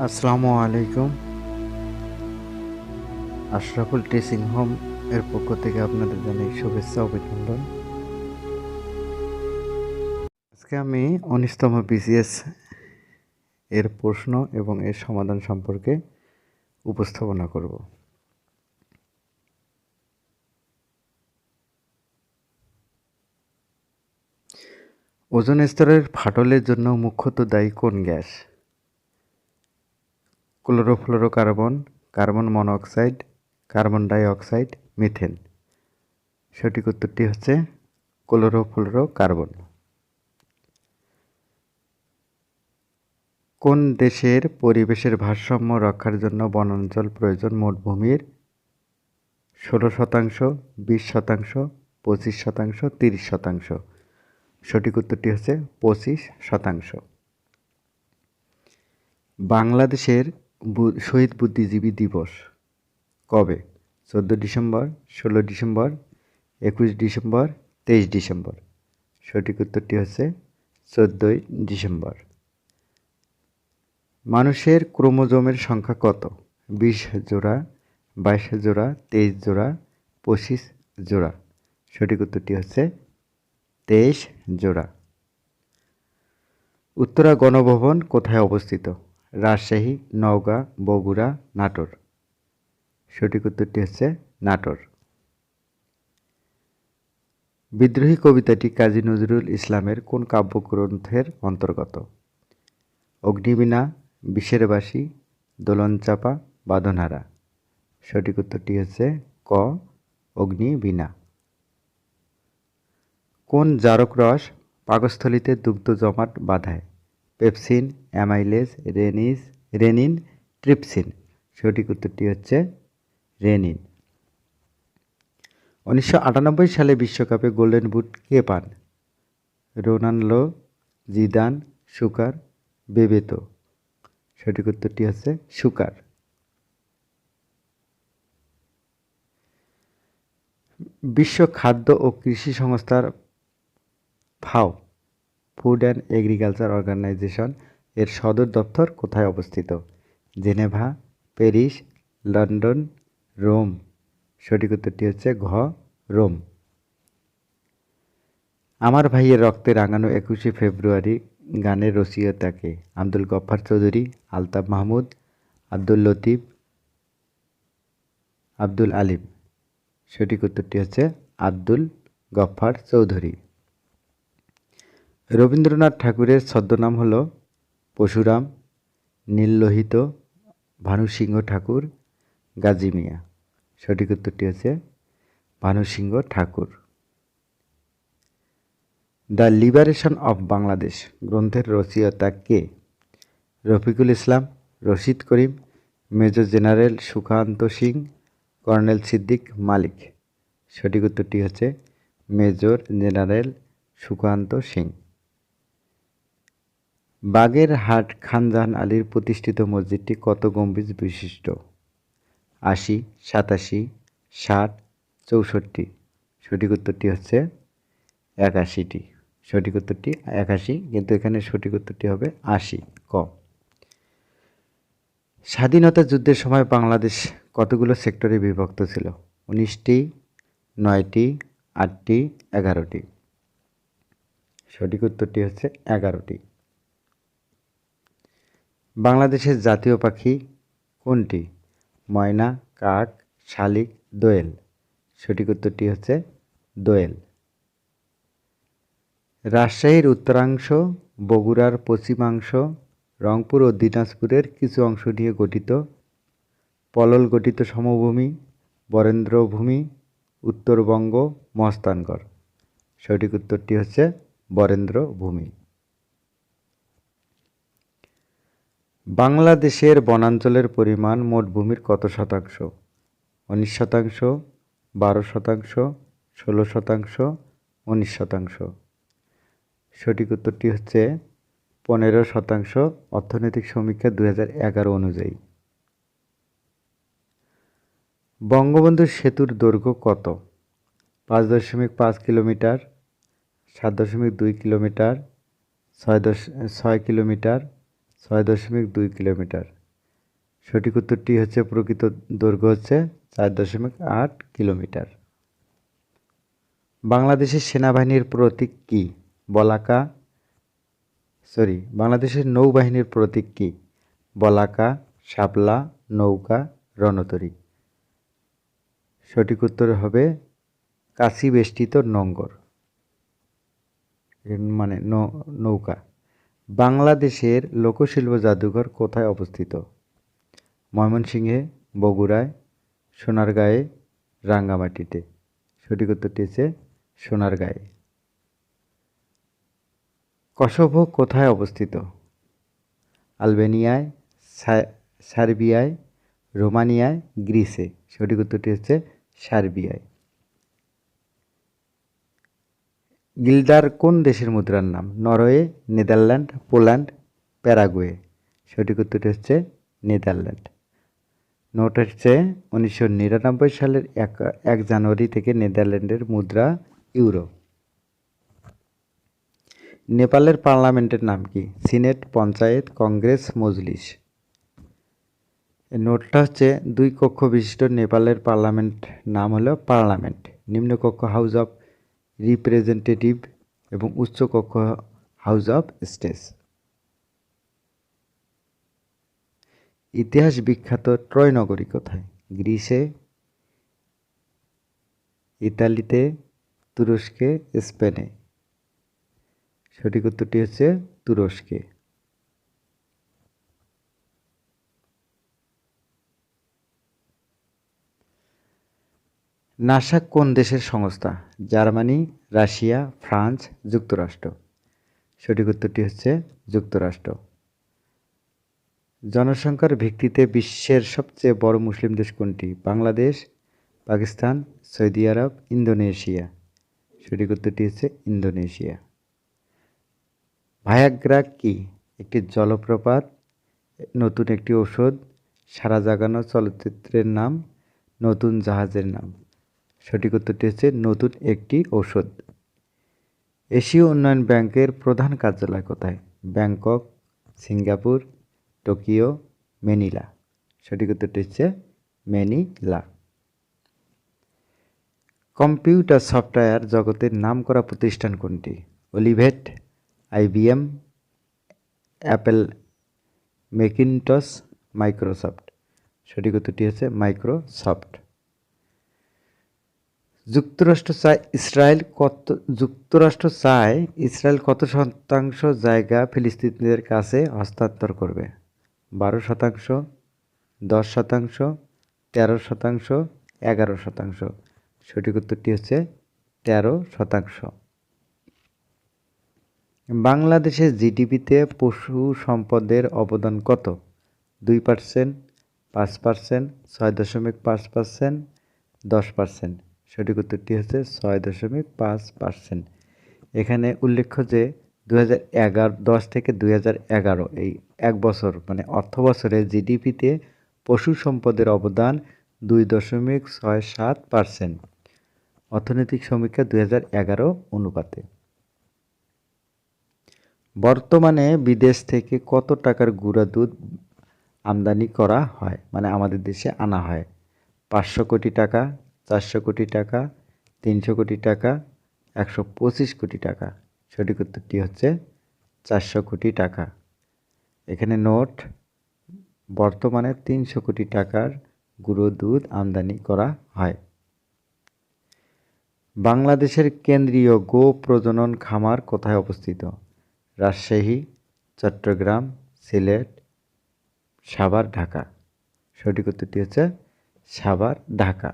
আসসালামু আলাইকুম। Ashraful teaching home এর পক্ষ থেকে আপনাদের জানাই শুভেচ্ছা অভিনন্দন। আজকে আমি ১৯তম বিসিএস এর প্রশ্ন এবং এর সমাধান সম্পর্কে উপস্থাপনা করব। ওজোন স্তরের ফাটলের জন্য মুখ্যত দায়ী কোন gas? Chlorofluorocarbon, carbon monoxide, carbon dioxide, methane. সঠিক উত্তরটি হচ্ছে ক্লোরোফ্লোরোকার্বন। কোন দেশের পরিবেশের ভারসাম্য রক্ষার জন্য বনাঞ্চল প্রয়োজন মোট ভূমির 16%, 20%, 25%, 30%? সঠিক উত্তরটি হচ্ছে 25%। বাংলাদেশের শহীদ বুদ্ধিজীবী দিবস কবে? 14 ডিসেম্বর, 16 ডিসেম্বর, 21 ডিসেম্বর, 23 ডিসেম্বর? সঠিক উত্তরটি হচ্ছে 14 ডিসেম্বর। মানুষের ক্রোমোজোমের সংখ্যা কত? 20 জোড়া, 22 জোড়া, 23 জোড়া, 25 জোড়া? সঠিক উত্তরটি হচ্ছে 23 জোড়া। উত্তরা গণভবন কোথায় অবস্থিত? রাজশাহী, নওগাঁ, বগুড়া, নাটোর? সঠিক উত্তরটি হচ্ছে নাটোর। বিদ্রোহী কবিতাটি কাজী নজরুল ইসলামের কোন কাব্যগ্রন্থের অন্তর্গত? অগ্নিবীণা, বিষের বাঁশি, দোলনচাঁপা, বাঁধনহারা? সঠিক উত্তরটি হচ্ছে ক, অগ্নিবীণা। কোন জারক রস পাকস্থলীতে দুগ্ধ জমাট বাঁধায়? Pepsin, amylase, rennin, trypsin? সঠিক উত্তরটি হচ্ছে রেনিন। 1998 সালে বিশ্বকাপে গোল্ডেন বুট কে পান? Ronaldo, Zidane, sugar, Bebeto? সঠিক উত্তরটি হচ্ছে সুকার। বিশ্ব খাদ্য ও কৃষি সংস্থার ফাও, ফুড অ্যান্ড এগ্রিকালচার অর্গানাইজেশন এর সদর দপ্তর কোথায় অবস্থিত? Geneva, Paris, London, Rome? সঠিক উত্তরটি হচ্ছে ঘ, রোম। আমার ভাইয়ের রক্তে রাঙানো 21শে ফেব্রুয়ারি গানের রচয়িতা কে? আব্দুল গফ্ফার চৌধুরী, আলতাফ মাহমুদ, আব্দুল লতিফ, আব্দুল আলিম? সঠিক উত্তরটি হচ্ছে আব্দুল গফ্ফার চৌধুরী। রবীন্দ্রনাথ ঠাকুরের ছদ্মনাম হল পরশুরাম, নীললোহিত, ভানুসিংহ ঠাকুর, গাজী মিয়া? সঠিক উত্তরটি হচ্ছে Bhanusingha Thakur. The liberation of Bangladesh গ্রন্থের রচয়িতা কে? Rafiqul Islam, Rashid Karim, major general Sukanta Singh, colonel Siddiq Malik? সঠিক উত্তরটি হচ্ছে মেজর জেনারেল সুকান্ত সিং। বাগেরহাট খানজাহান আলীর প্রতিষ্ঠিত মসজিদটি কত গম্বুজ বিশিষ্ট? 80, 87, 60, 64? সঠিক উত্তরটি হচ্ছে 81টি। সঠিক উত্তরটি 81, কিন্তু এখানে সঠিক উত্তরটি হবে 80, ক। স্বাধীনতা যুদ্ধের সময় বাংলাদেশ কতগুলো সেক্টরে বিভক্ত ছিল? 19টি, 9টি, 8টি, 11টি? সঠিক উত্তরটি হচ্ছে 11টি। বাংলাদেশের জাতীয় পাখি কোনটি? ময়না, কাক, শালিক, দোয়েল? সঠিক উত্তরটি হচ্ছে দোয়েল। রাজশাহীর উত্তরাংশ, বগুড়ার পশ্চিমাংশ, রংপুর ও দিনাজপুরের কিছু অংশ নিয়ে গঠিত পলল গঠিত সমভূমি বরেন্দ্রভূমি, উত্তরবঙ্গ, মহাস্থানগড়? সঠিক উত্তরটি হচ্ছে বরেন্দ্রভূমি। বাংলাদেশের বনাঞ্চলের পরিমাণ মোট ভূমির কত শতাংশ? 19%, 12%, 16%, 19%? সঠিক উত্তরটি হচ্ছে 15% অর্থনৈতিক সমীক্ষা 2011 অনুযায়ী। বঙ্গবন্ধু সেতুর দৈর্ঘ্য কত? 5.5 কিলোমিটার, 7.2 কিলোমিটার, 6 কিলোমিটার, 6.2 কিলোমিটার? সঠিক উত্তরটি হচ্ছে প্রকৃত দৈর্ঘ্য হচ্ছে 4.8 কিলোমিটার। বাংলাদেশের সেনাবাহিনীর প্রতীক কি? বলাকা বাংলাদেশের নৌবাহিনীর প্রতীক কি? বলাকা, শাপলা, নৌকা, রণতরী। সঠিক উত্তর হবে কাঁচি বেষ্টিত নোঙ্গর, মানে নৌকা। বাংলাদেশের লোকশিল্প জাদুঘর কোথায় অবস্থিত? ময়মনসিংহে, বগুড়ায়, সোনারগাঁয়ে, রাঙ্গামাটিতে। সঠিক উত্তরটি হচ্ছে সোনারগাঁয়ে। কসোভো কোথায় অবস্থিত? আলবেনিয়ায়, সার্বিয়ায়, রোমানিয়ায়, গ্রিসে। সঠিক উত্তরটি হচ্ছে সার্বিয়ায়। গিল্ডার কোন দেশের মুদ্রার নাম? Norway, Netherland, Poland, Paraguay. সঠিক উত্তরটি হচ্ছে নেদারল্যান্ড। নোট হচ্ছে 1999 সালের 1 জানুয়ারি থেকে নেদারল্যান্ডের মুদ্রা ইউরো। নেপালের পার্লামেন্টের নাম কি? সিনেট, পঞ্চায়েত, কংগ্রেস, মজলিস। নোটটা হচ্ছে 2 কক্ষ বিশিষ্ট নেপালের পার্লামেন্ট নাম হলো পার্লামেন্ট। নিম্নকক্ষ হাউস অফ রিপ্রেজেন্টেটিভ এবং উচ্চকক্ষ হাউস অফ স্টেটস। ইতিহাস বিখ্যাত ট্রয় নগরী কোথায়? গ্রিসে, ইতালিতে, তুরস্কে, স্পেনে। সঠিক উত্তরটি হচ্ছে তুরস্কে। নাসা কোন দেশের সংস্থা? জার্মানি, রাশিয়া, ফ্রান্স, যুক্তরাষ্ট্র। সঠিক উত্তরটি হচ্ছে যুক্তরাষ্ট্র। জনসংখ্যার ভিত্তিতে বিশ্বের সবচেয়ে বড় মুসলিম দেশ কোনটি? বাংলাদেশ, পাকিস্তান, সৌদি আরব, ইন্দোনেশিয়া। সঠিক উত্তরটি হচ্ছে ইন্দোনেশিয়া। ভায়াগ্রা কি? একটি জলপ্রপাত, নতুন একটি ওষুধ, সারা জাগানো চলচ্চিত্রের নাম, নতুন জাহাজের নাম। সঠিক উত্তরটি হচ্ছে নতুন একটি ওষুধ। এশীয় উন্নয়ন ব্যাংকের প্রধান কার্যালয় কোথায়? Bangkok, Singapore, Tokyo, Manila. সঠিক উত্তরটি হচ্ছে ম্যানিলা। কম্পিউটার সফটওয়্যার জগতের নামকরা প্রতিষ্ঠান কোনটি? অলিভেট, IBM, অ্যাপেল, ম্যাকিনটশ, মাইক্রোসফট। সঠিক উত্তরটি হচ্ছে মাইক্রোসফট। যুক্তরাষ্ট্র চায় ইসরায়েল কত শতাংশ জায়গা ফিলিস্তিনিদের কাছে হস্তান্তর করবে? 12%, 10%, 13%, 11%। সঠিক উত্তরটি হচ্ছে 13%। বাংলাদেশের জিডিপিতে পশু সম্পদের অবদান কত? 2%, 5%, 6.5%, 10%। সঠিক উত্তরটি হচ্ছে 6.5%। এখানে উল্লেখ্য যে 10 থেকে 2011 এই 1 বছর মানে অর্থ বছরে জিডিপিতে পশু সম্পদের অবদান 2.67%। অর্থনৈতিক সমীক্ষা 2011 অনুপাতে। বর্তমানে বিদেশ থেকে কত টাকার গুঁড়া দুধ আমদানি করা হয়, মানে আমাদের দেশে আনা হয়? 500 কোটি টাকা, 400 কোটি টাকা, 300 কোটি টাকা, 125 কোটি টাকা। সঠিক উত্তরটি হচ্ছে 400 কোটি টাকা। এখানে নোট, বর্তমানে 300 কোটি টাকার গুঁড়ো দুধ আমদানি করা হয়। বাংলাদেশের কেন্দ্রীয় গো প্রজনন খামার কোথায় অবস্থিত? রাজশাহী, চট্টগ্রাম, সিলেট, সাভার, ঢাকা। সঠিক উত্তরটি হচ্ছে সাভার, ঢাকা।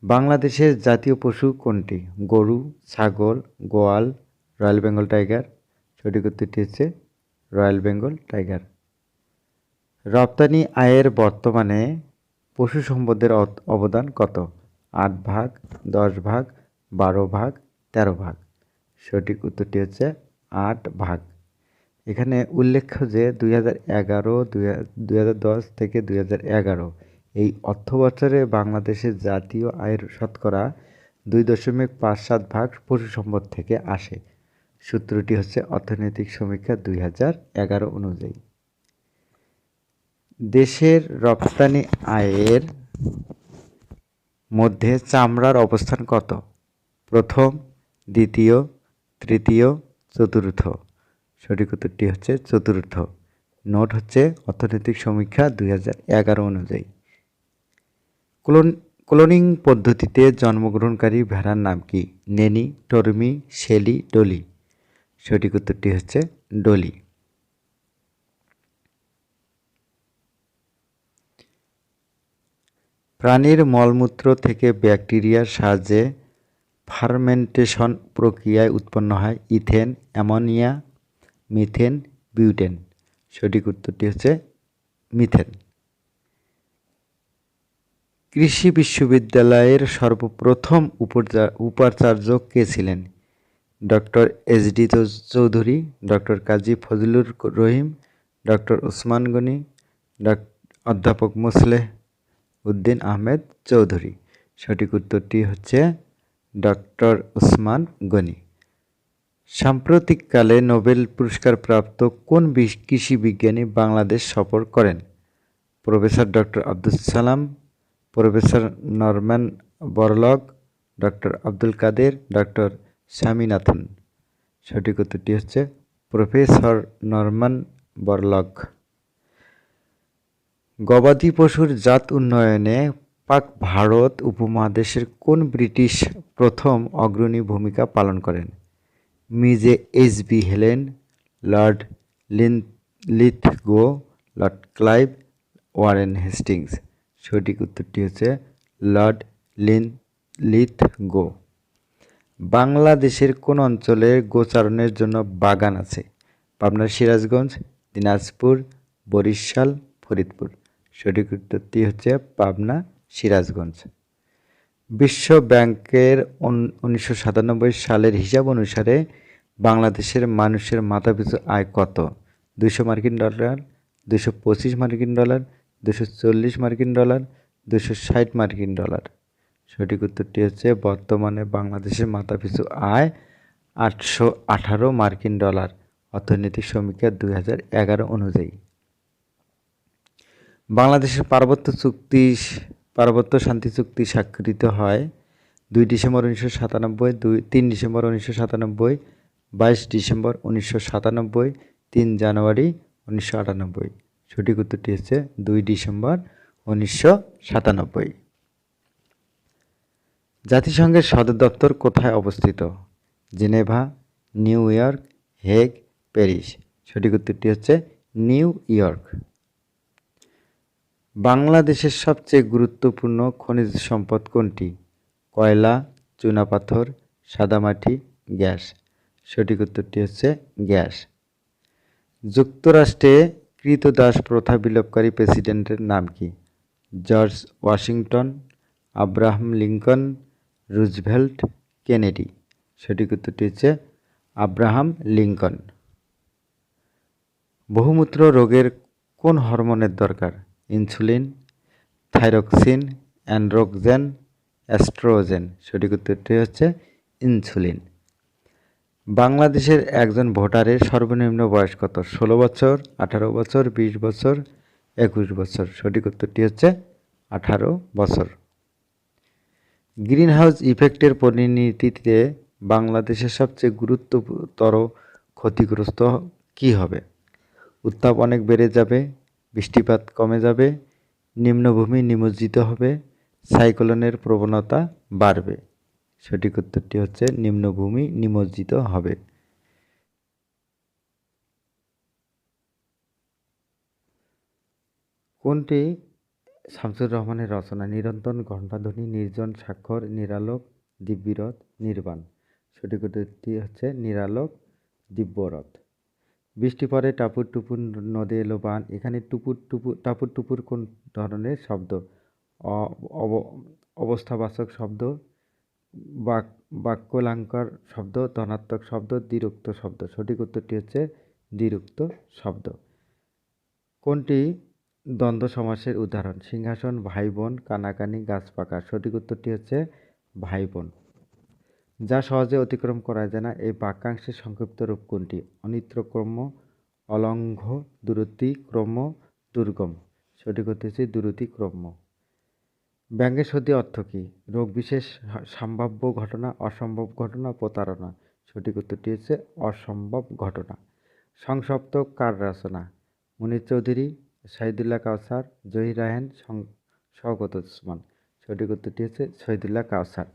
বাংলাদেশের জাতীয় পশু কোনটি? গরু, ছাগল, গোয়াল, রয়্যাল বেঙ্গল টাইগার। সঠিক উত্তরটি হচ্ছে রয়্যাল বেঙ্গল টাইগার। রপ্তানি আয়ের বর্তমানে পশু সম্পদের অবদান কত? 8 ভাগ, 10 ভাগ, 12 ভাগ, 13 ভাগ। সঠিক উত্তরটি হচ্ছে 8 ভাগ। এখানে উল্লেখ্য যে 2010 থেকে 2011 এই অর্থ বছরে বাংলাদেশের জাতীয় আয়ের শতকরা 2.57 ভাগ পশু সম্পদ থেকে আসে। সূত্রটি হচ্ছে অর্থনৈতিক সমীক্ষা 2011 অনুযায়ী। দেশের রপ্তানি আয়ের মধ্যে চামড়ার অবস্থান কত? প্রথম, দ্বিতীয়, তৃতীয়, চতুর্থ। সঠিক উত্তরটি হচ্ছে চতুর্থ। নোট হচ্ছে অর্থনৈতিক সমীক্ষা 2011 অনুযায়ী। ক্লোনিং পদ্ধতিতে জন্মগ্রহণকারী ভেড়ার নাম কি? নেনি, টর্মি, শেলি, ডলি। সঠিক উত্তরটি হচ্ছে ডলি। প্রাণীর মলমূত্র থেকে ব্যাকটেরিয়ার সাহায্যে ফার্মেন্টেশন প্রক্রিয়ায় উৎপন্ন হয় ইথেন, অ্যামোনিয়া, মিথেন, বিউটেন। সঠিক উত্তরটি হচ্ছে মিথেন। কৃষি বিশ্ববিদ্যালয়ের সর্বপ্রথম উপাচার্য কে ছিলেন? ডক্টর এস.ডি. চৌধুরী, ডক্টর কাজী ফজলুর রহিম, ডক্টর ওসমান গনি, অধ্যাপক মোসলেহ উদ্দিন আহমেদ চৌধুরী। সঠিক উত্তরটি হচ্ছে ডক্টর ওসমান গনি। সাম্প্রতিককালে নোবেল পুরস্কারপ্রাপ্ত কোন কৃষি বিজ্ঞানী বাংলাদেশ সফর করেন? Professor doctor Abdul Salam, professor Norman বরলগ, doctor Abdul কাদের, ডক্টর স্বামীনাথন। সঠিক উত্তরটি হচ্ছে প্রফেসর নরম্যান বরলগ। গবাদি পশুর জাত উন্নয়নে পাক ভারত উপমহাদেশের কোন ব্রিটিশ প্রথম অগ্রণী ভূমিকা পালন করেন? মিজে H B. Helen, Lord Lithgow, Lord Clive, Warren Hastings. সঠিক উত্তরটি হচ্ছে লর্ড লিথগো। বাংলাদেশের কোন অঞ্চলে গোচারণের জন্য বাগান আছে? পাবনা, সিরাজগঞ্জ, দিনাজপুর, বরিশাল, ফরিদপুর। সঠিক উত্তরটি হচ্ছে পাবনা, সিরাজগঞ্জ। বিশ্ব ব্যাংকের 1997 সালের হিসাব অনুসারে বাংলাদেশের মানুষের মাথাপিছু আয় কত? 200 মার্কিন ডলার, 225 মার্কিন ডলার, 240 মার্কিন ডলার, 260 মার্কিন ডলার। সঠিক উত্তরটি হচ্ছে বর্তমানে বাংলাদেশের মাথাপিছু আয় 818 মার্কিন ডলার, অর্থনৈতিক সমীক্ষা 2011 অনুযায়ী। বাংলাদেশের পার্বত্য শান্তি চুক্তি স্বাক্ষরিত হয় 2 ডিসেম্বর 1997, 3 ডিসেম্বর 1997, 22 ডিসেম্বর 1997, 3 জানুয়ারি 1998। সঠিক উত্তরটি হচ্ছে 2 ডিসেম্বর 1997। জাতিসংঘের সদর দপ্তর কোথায় অবস্থিত? Geneva, new York, Hague, Paris. সঠিক উত্তরটি হচ্ছে নিউ ইয়র্ক। বাংলাদেশের সবচেয়ে গুরুত্বপূর্ণ খনিজ সম্পদ কোনটি? কয়লা, চুনাপাথর, সাদামাটি, গ্যাস। সঠিক উত্তরটি হচ্ছে গ্যাস। যুক্তরাষ্ট্রে ক্রীতদাস প্রথা বিলোপকারী প্রেসিডেন্টের নাম কি? George Washington, Abraham Lincoln, Roosevelt, Kennedy. সঠিক উত্তরটি হচ্ছে আব্রাহাম লিঙ্কন। বহুমূত্র রোগের কোন হরমোনের দরকার? Insulin, thyroxine, androgen, oestrogen. সঠিক উত্তরটি হচ্ছে ইনসুলিন। বাংলাদেশের একজন ভোটারের সর্বনিম্ন বয়স কত? 16 বছর, 18 বছর, 20 বছর, 21 বছর। সঠিক উত্তরটি হচ্ছে 18 বছর। গ্রিনহাউস ইফেক্টের পরিণতিতে বাংলাদেশের সবচেয়ে গুরুতর ক্ষতিগ্রস্ত কী হবে? উত্তাপ অনেক বেড়ে যাবে, বৃষ্টিপাত কমে যাবে, নিম্নভূমি নিমজ্জিত হবে, সাইক্লোনের প্রবণতা বাড়বে। সঠিক উত্তরটি হচ্ছে নিম্নভূমি নিমজ্জিত হবে। কোনটি শামসুর রহমানের রচনা? নিরন্তর ঘণ্টাধ্বনি, নির্জন স্বাক্ষর, নিরালোক, দিব্যরথ, নির্বাণ। সঠিক উত্তরটি হচ্ছে নিরালোক দিব্যরথ। বৃষ্টি পরে টাপুর টুপুর নদে এলো বান। এখানে টাপুর টুপুর কোন ধরনের শব্দ? অবস্থাবাচক শব্দ, বাক্যালঙ্কার শব্দ, ধনাত্মক শব্দ, দ্বিরুক্ত শব্দ। সঠিক উত্তরটি হচ্ছে দ্বিরুক্ত শব্দ। কোনটি দ্বন্দ্ব সমাসের উদাহরণ? সিংহাসন, ভাই বোন, কানাকানি, গাছ পাকা। সঠিক উত্তরটি হচ্ছে ভাই বোন। যা সহজে অতিক্রম করা যায় না এই বাক্যাংশের সংক্ষিপ্ত রূপ কোনটি? অনিত্যক্রম্য, অলঙ্ঘ্য, দূরতিক্রম্য, দুর্গম। সঠিক উত্তর হচ্ছে দ্রুতিক্রম্য। ব্যঙ্গের সত্যি অর্থ কী? রোগ বিশেষ, সম্ভাব্য ঘটনা, অসম্ভব ঘটনা, প্রতারণা। সঠিক উত্তরটি হচ্ছে অসম্ভব ঘটনা। সংসপ্তক কার রচনা? মুনীর চৌধুরী, শহীদুল্লাহ কাউসার, জহির রায়হান, শওকত ওসমান। সঠিক উত্তরটি হচ্ছে শহীদুল্লাহ কাউসার।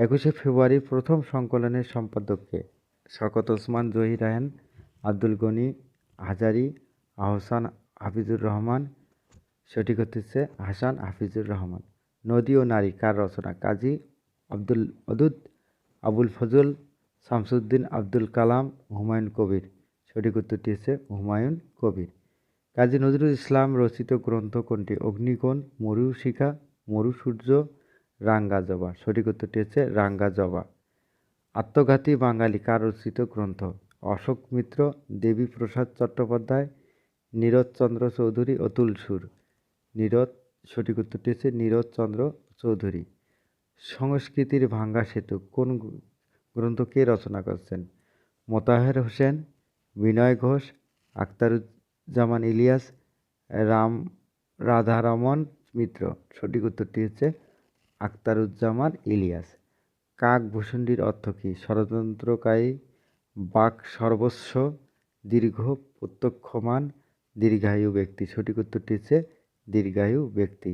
21শে ফেব্রুয়ারির প্রথম সংকলনের সম্পাদক কে? শওকত ওসমান, জহির রায়হান, আব্দুল গনি হাজারি, আহসান হাফিজুর রহমান। সঠিক উত্তর হচ্ছে হাসান হাফিজুর রহমান। নদী ও নারী কার রচনা? কাজী আব্দুল ওদুদ, আবুল ফজল, শামসুদ্দিন আব্দুল কালাম, হুমায়ুন কবির। সঠিক উত্তরটি হচ্ছে হুমায়ুন কবির। কাজী নজরুল ইসলাম রচিত গ্রন্থ কোনটি? অগ্নিকোণ, মরুশিখা, মরুসূর্য, রাঙ্গা জবা। সঠিক উত্তরটি হচ্ছে রাঙ্গা জবা। আত্মঘাতী বাঙালি কার রচিত গ্রন্থ? অশোক মিত্র, দেবীপ্রসাদ চট্টোপাধ্যায়, নীরদচন্দ্র চৌধুরী, অতুল সুর। সঠিক উত্তরটি হচ্ছে নীরদচন্দ্র চৌধুরী। সংস্কৃতির ভাঙ্গা সেতু কোন গ্রন্থ কে রচনা করছেন? মোতাহের হোসেন, বিনয় ঘোষ, আখতারুজ্জামান ইলিয়াস, রাধারমণ মিত্র। সঠিক উত্তরটি হচ্ছে আখতারুজ্জামান ইলিয়াস। কাকভূষণ্ডির অর্থ কী? ষড়যন্ত্রকারী, বাক সর্বস্ব, দীর্ঘ, প্রত্যক্ষমান, দীর্ঘায়ু ব্যক্তি। সঠিক উত্তরটি হচ্ছে দীর্ঘায়ু ব্যক্তি।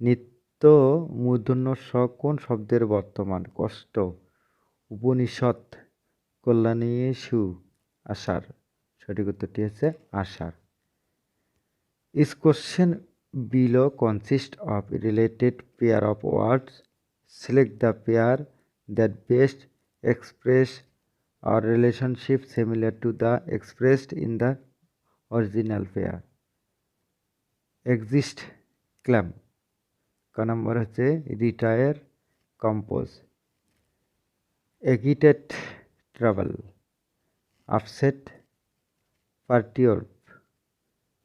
নিত্য মূর্ধন্য স কোন শব্দের বর্তমান? কষ্ট, উপনিষৎ, কল্যাণীষু, আষাঢ়। সঠিক উত্তরটি হচ্ছে আষাঢ়। Is question below consist of related pair of words? Select the pair that best express or relationship similar to the expressed in the original pair. Exist, claim. ক নম্বর হচ্ছে retire, compose. Agitate, trouble. Upset, perturb.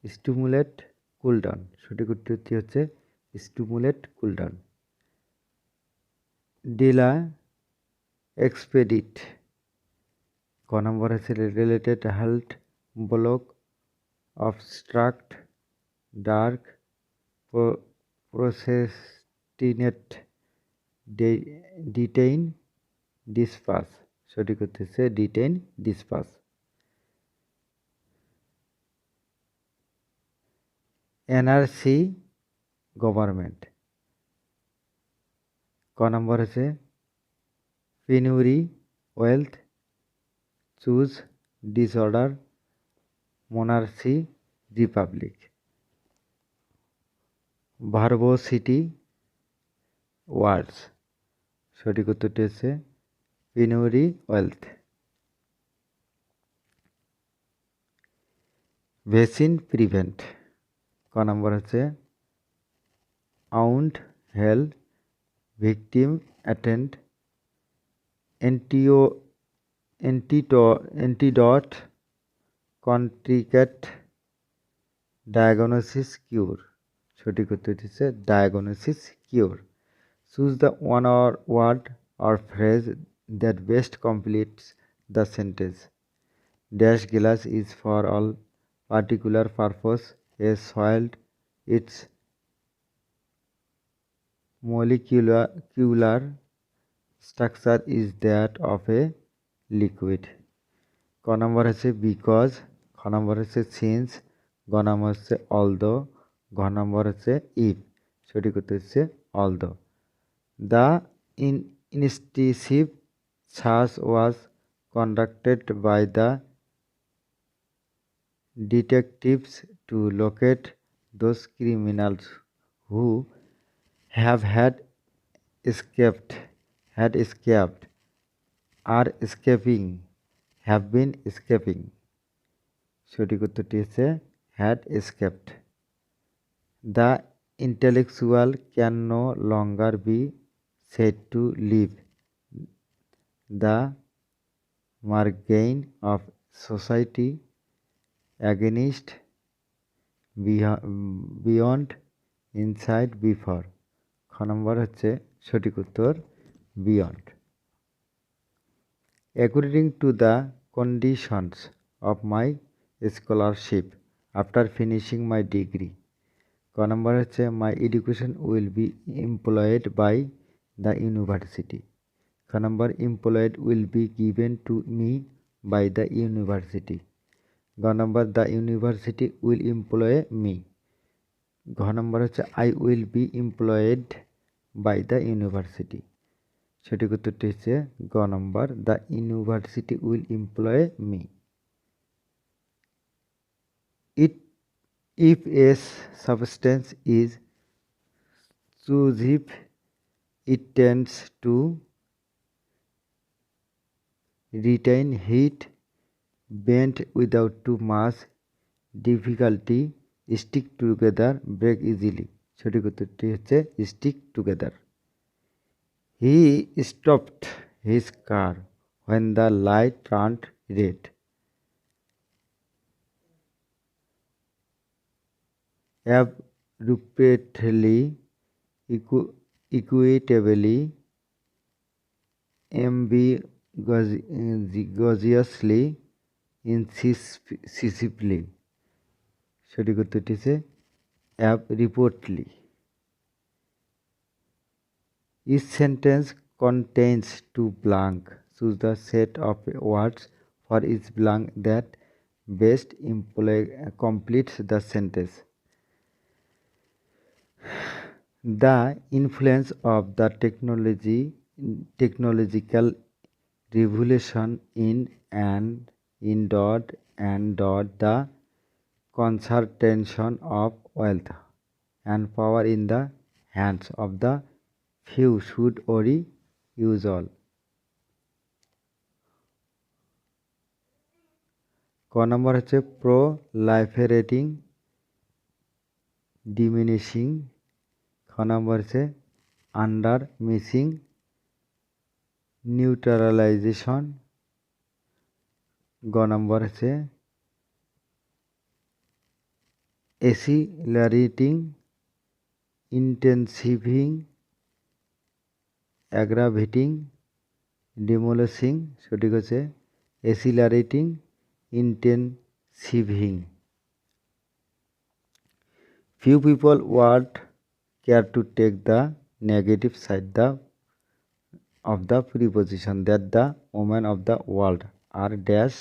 Stimulate, cool down. সঠিক উত্তরটি হচ্ছে stimulate, cool down. Delay, expedite. ক নম্বর হচ্ছে related, halt, block, obstruct, dark, procrastinate, detain, dispatch. সঠিক উত্তর হচ্ছে detain, dispatch. NRC government. ক নম্বর হচ্ছে পেনুরি, ওয়েলথ, চুজ, ডিসঅর্ডার, মোনার্সি, রিপাবলিক। ভার্বোসিটি, ওয়ার্ডস। সঠিক উত্তরটি হচ্ছে পেনুরি, ওয়েলথ। Vaccine prevent. ক নম্বর হচ্ছে wound, heal, victim, attend, antidote, counteract, diagnosis, cure. সঠিক উত্তরটি হচ্ছে diagnosis, cure. Choose the one or word or phrase that best completes the sentence. Dash glass is for all particular purpose. A soiled, its molecular structure is that of a liquid. ক নম্বর হচ্ছে because, খ নম্বর হচ্ছে since, গ নম্বর হচ্ছে although, ঘ নম্বর হচ্ছে ইফ। সঠিক উত্তর হচ্ছে although. The intensive search was conducted by the detectives to locate those criminals who have escaped, are escaping, have been escaping. সঠিক উত্তরটি হচ্ছে had escaped. The intellectual can no longer be said to live. The margin of society against, beyond, inside, before. খ নম্বর হচ্ছে সঠিক উত্তর beyond. According to the conditions of my scholarship after finishing my degree, ক নম্বর হচ্ছে my education will be employed by the university. খ নম্বর employed will be given to me by the university. গ নম্বর the university will employ me. ঘ নম্বর হচ্ছে I will be employed by the university. সঠিক উত্তরটি হচ্ছে গ নম্বর the university will employ me. It if a substance is corrosive, it tends to retain heat, bend without too much difficulty, stick together, break easily. সঠিক উত্তরটি হচ্ছে stick together. He stopped his car when the light turned red. Abruptly, equitably, ambiguously, incisively. সঠিক উত্তরটি হচ্ছে abruptly. Each sentence contains two blank. Choose the set of words for each blank that best completes the sentence. The influence of the technological revolution in the concentration of wealth and power in the hands of the few should worry use all. ক নম্বর হচ্ছে proliferating, diminishing. খ নম্বর হচ্ছে under, missing, neutralization. গ নম্বর হচ্ছে accelerating, intensifying, aggravating, demolishing. সঠিক হচ্ছে accelerating, intensifying. Few people would care to take the negative side of the preposition that the women of the world are dash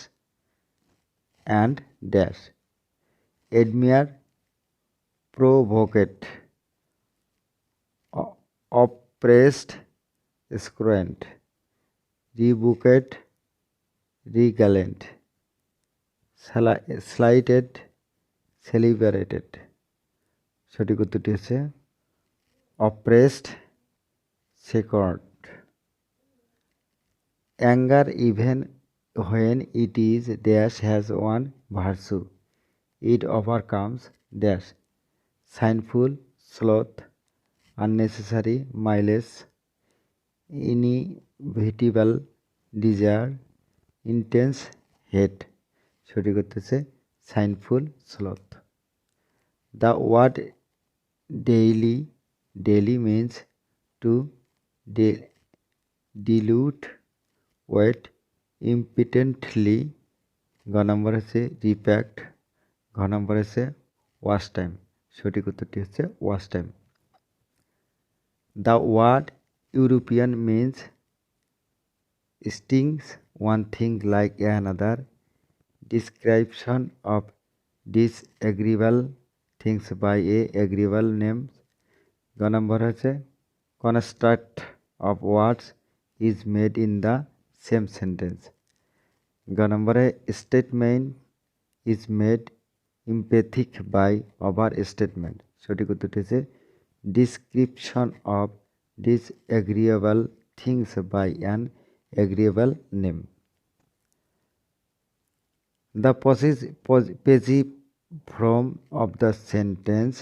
and dash. Admire, provoked, oppressed, scorned, rebuked, regalent, slighted, celebrated. সঠিক উত্তরটি হচ্ছে oppressed, scorned. Anger even when it is dash has one virtue, it overcomes dash. Sinful, sloth, unnecessary mileage, inevitable desire, intense hate. সঠিক উত্তর হচ্ছে sinful, sloth. The word daily means to dilute weight impotently. গ নম্বর হচ্ছে repacked. ঘ নম্বর হচ্ছে wash time. সঠিক উত্তরটি হচ্ছে wash time. The word European means stings one thing like another. Description of disagreeable things by a agreeable name. গ নম্বর হচ্ছে construct of words is made in the same sentence. গ নম্বরে statement is made emphatic by overstatement. সঠিক উত্তরটি হচ্ছে description of disagreeable things by an agreeable name. The passive form of the sentence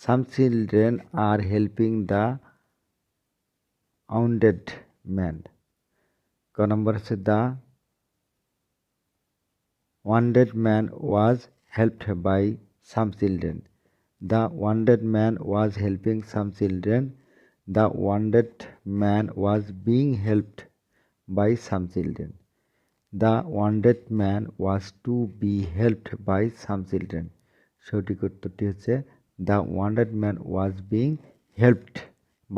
some children are helping the wounded man. ক নম্বর হচ্ছে the wounded man was helped by some children. The wounded man was helping some children. The wounded man was being helped by some children. The wounded man was to be helped by some children. সঠিক উত্তরটি হচ্ছে the wounded man was being helped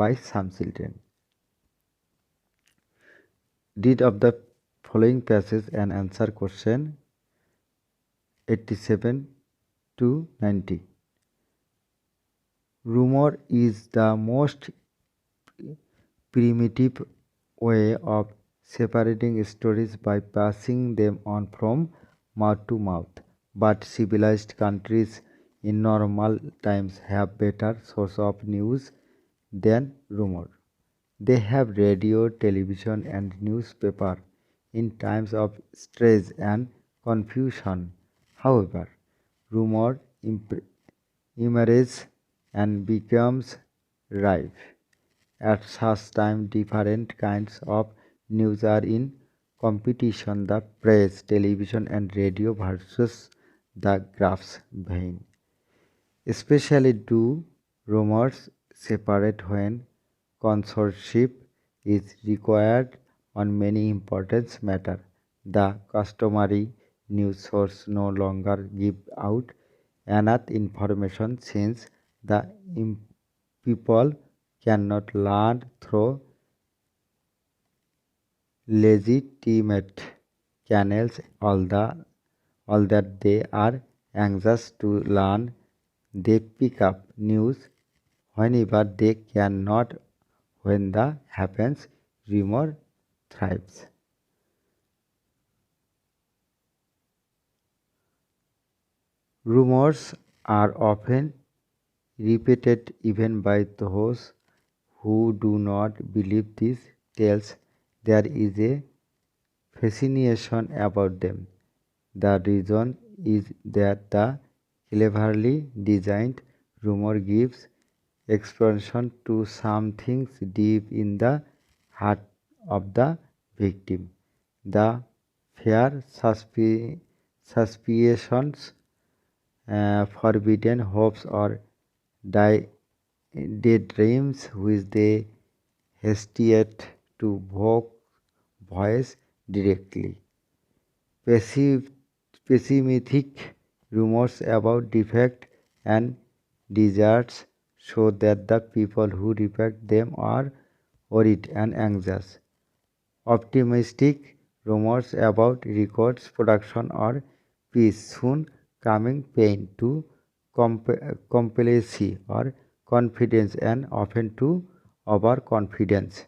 by some children. Read of the following passage and answer question 87 to 90. Rumor is the most primitive way of separating stories by passing them on from mouth to mouth. But civilized countries in normal times have better source of news than rumor. They have radio, television, and newspaper in times of stress and confusion. However, rumor emerges and becomes rife. At such time, different kinds of news are in competition: the press, television, and radio versus the graphs vein. Especially do rumors separate when consorship is required on many important matters. The customary news source no longer give out enough information since the people cannot learn through legitimate channels all that they are anxious to learn. They pick up news whenever they cannot. When that happens, rumor thrives. Rumors are often repeated even by those who do not believe these tales. There is a fascination about them. The reason is that the cleverly designed rumor gives expression to some things deep in the heart of the victim. The fear, suspicions, forbidden hopes, or daydreams which they hesitate to voice directly. Pessi- Pessimistic rumors about defect and deserts show that the people who repeat them are worried and anxious. Optimistic rumors about records production or peace soon coming pain to complacency or confidence and often to overconfidence.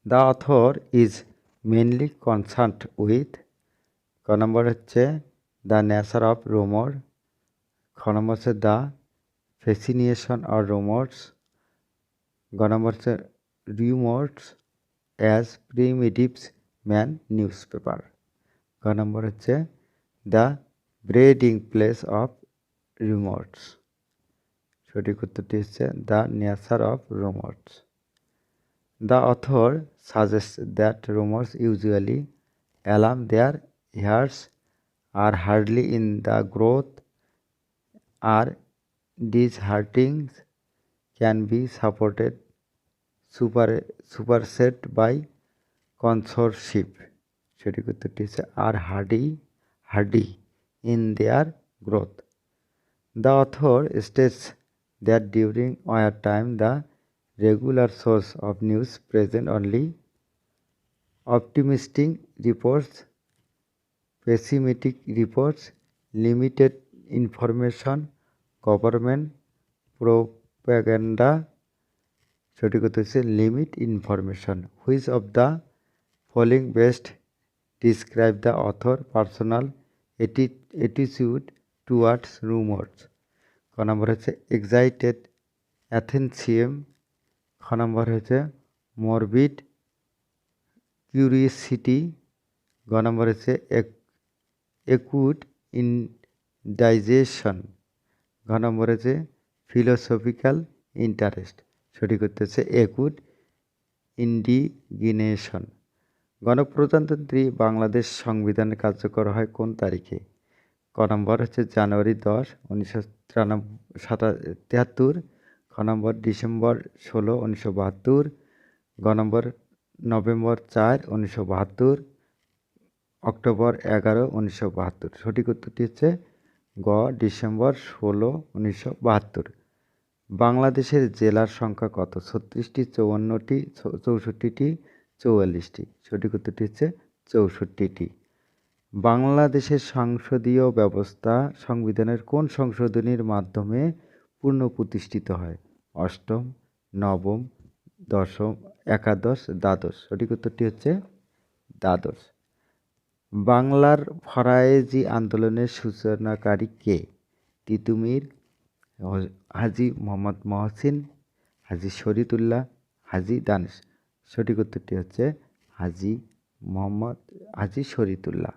The author is mainly concerned with ক নম্বর হচ্ছে the nature of রুমর, খ নম্বর হচ্ছে the fascination or রুমর্স, গ নম্বর হচ্ছে rumours as primitives man newspaper, গ নম্বর হচ্ছে the breeding place of rumours. সঠিক উত্তরটি হচ্ছে the nature of rumours. The author suggests that rumors usually alarm their hearers are hardly in the growth or disheartening can be superset by consorship. সঠিক উত্তরটি হচ্ছে are hardy in their growth. The author states that during wartime the regular source of news present only optimistic reports, pessimistic reports, limited information, government propaganda. সঠিক উত্তর হচ্ছে limit information. Which of the following best describe the author personal attitude towards rumors? ক নম্বর হচ্ছে excited enthusiasm, খ নম্বর হচ্ছে morbid curiosity, গ নম্বর হচ্ছে acute indigestion, ঘ নম্বর হচ্ছে philosophical interest। সঠিক উত্তর হচ্ছে acute indignation। গণপ্রজাতন্ত্রী বাংলাদেশ সংবিধান কার্যকর হয় কোন তারিখে? ক নম্বর হচ্ছে জানুয়ারি 10, 1973, খ নম্বর ডিসেম্বর 16, 1972, গ নম্বর নভেম্বর 4, 1972, অক্টোবর 11, 1972। সঠিক উত্তরটি হচ্ছে গ ডিসেম্বর 16, 1972। বাংলাদেশের জেলার সংখ্যা কত? 36টি, 54টি, 64টি, 44টি। সঠিক উত্তরটি হচ্ছে 64টি। বাংলাদেশের সংসদীয় ব্যবস্থা সংবিধানের কোন সংশোধনীর মাধ্যমে পুনঃপ্রতিষ্ঠিত হয়? অষ্টম, নবম, দশম, একাদশ, দ্বাদশ। সঠিক উত্তরটি হচ্ছে দ্বাদশ। বাংলার ফরায়েজি আন্দোলনের সূচনাকারী কে? তিতুমীর, হাজী মোহাম্মদ মহসিন, হাজী শরীয়তুল্লাহ, হাজী দানেশ। সঠিক উত্তরটি হচ্ছে হাজী শরীয়তুল্লাহ।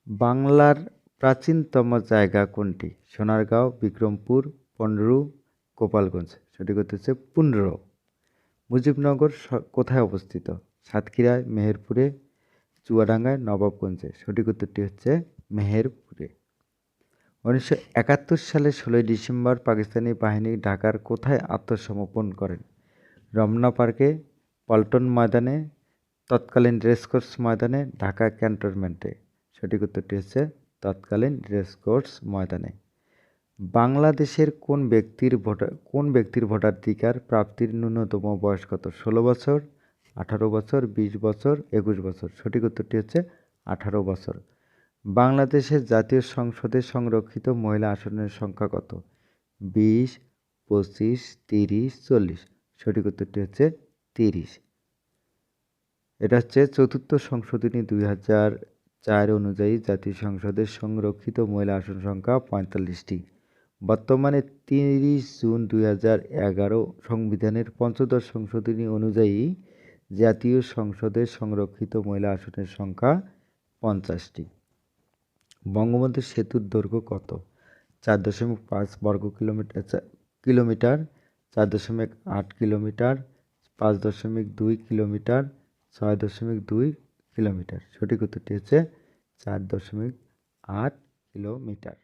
বাংলার প্রাচীনতম জায়গা কোনটি? সোনারগাঁও, বিক্রমপুর, পনেরু, গোপালগঞ্জ। সঠিক উত্তর হচ্ছে 15। মুজিবনগর কোথায় অবস্থিত? সাতক্ষীরায়, মেহেরপুরে, চুয়াডাঙ্গায়, নবাবগঞ্জে। সঠিক উত্তরটি হচ্ছে মেহেরপুরে। 1971 সালে 16 ডিসেম্বর পাকিস্তানি বাহিনী ঢাকার কোথায় আত্মসমর্পণ করেন? রমনা পার্কে, পল্টন ময়দানে, তৎকালীন রেসকোর্স ময়দানে, ঢাকা ক্যান্টনমেন্টে। সঠিক উত্তরটি হচ্ছে তৎকালীন রেসকোর্স ময়দানে। বাংলাদেশের কোন ব্যক্তির ভোটাধিকার প্রাপ্তির ন্যূনতম বয়স কত? 16 বছর, 18 বছর, 20 বছর, 21 বছর। সঠিক উত্তরটি হচ্ছে 18 বছর। বাংলাদেশের জাতীয় সংসদে সংরক্ষিত মহিলা আসনের সংখ্যা কত? 20, 25, 30, 40। সঠিক উত্তরটি হচ্ছে 30। এটা হচ্ছে চতুর্থ সংশোধনী 2004 অনুযায়ী জাতীয় সংসদের সংরক্ষিত মহিলা আসন সংখ্যা 45টি। বর্তমানে 30 জুন 2011 সংবিধানের পঞ্চদশ সংশোধনী অনুযায়ী জাতীয় সংসদের সংরক্ষিত মহিলা আসনের সংখ্যা 50টি। বঙ্গবন্ধু সেতুর দৈর্ঘ্য কত? 4.5 বর্গ কিলোমিটার, 4.8 কিলোমিটার, 5.2 কিলোমিটার, 6.2 কিলোমিটার। সঠিক উত্তরটি হচ্ছে 4.8 কিলোমিটার।